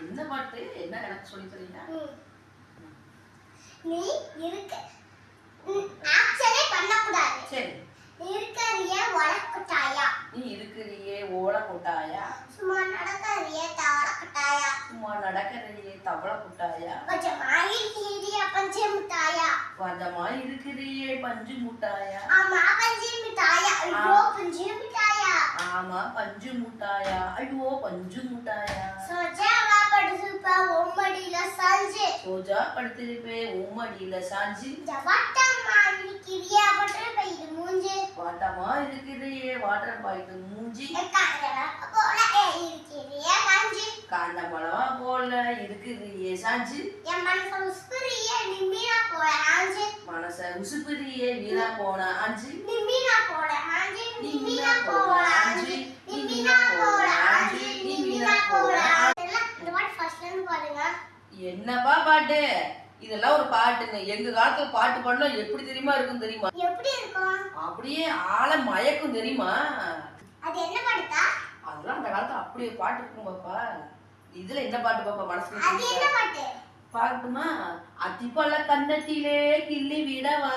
என்ன பாட்டு என்ன எனக்கு சொல்லி தரீங்க? நீ இருக்க ஆக்சனே பண்ண கூடாது. சரி. நீ இருக்கறியே ஓலக்கட்டாயா. நீ இருக்கறியே ஓலக்கட்டாயா. சும்மா நடக்கறியே தவளக்கட்டாயா. சும்மா நடக்கறியே தவளக்கட்டாயா. கொஞ்சமாய் இருக்கறியே பஞ்சு முட்டாயா. கொஞ்சமாய் இருக்கறியே பஞ்சு முட்டாயா. ஆமா பஞ்சு முட்டாயா. ஐயோ பஞ்சு முட்டாயா. ஆமா பஞ்சு முட்டாயா. ஐயோ பஞ்சு முட்டாயா. சோஜாவா படுத்துப்ப உம்மடியில சாஞ்சு. சோஜா படுத்திருப்பே உம்மடியில சாஞ்சு. வாட்டமா இருக்கறியே வாட்டர் பையில மூஞ்சி. வாட்டமா இருக்கறியே வாட்டர் பையில மூஞ்சி. காந்தமலவா போல இருக்கறியே சாஞ்சு. என் மனச உசுப்புறியே நீ மீனா போல ஆஞ்சு. மனச உசுப்புறியே வீணா போன ஆஞ்சு. நீ மீனா போல ஆஞ்சு. நீ மீனா போல ஆஞ்சு. நீ மீனா போல ஆஞ்சு. நீ மீனா போல ஆஞ்சு. இந்த பாட்டு ஃபர்ஸ்ட்ல இருந்து பாடுங்க. என்னப்பா பாட்டு? இதெல்லாம் ஒரு பாட்டுங்க. எங்க காலத்துல பாட்டு பாடினா எப்படி தெரியுமா இருக்கும் தெரியுமா? எப்படி இருக்கும்? அப்படியே ஆள மயக்கும் தெரியுமா? அது என்ன பாட்டுடா? அதெல்லாம் அந்த காலத்துல அப்படியே பாட்டு இருக்கும் பாப்பா. இதுல என்ன பாட்டு பாப்பா மனசுல? அது என்ன பாட்டு? பாட்டுமா? அத்திப்பழ கன்னத்திலே கிள்ளி விடவா.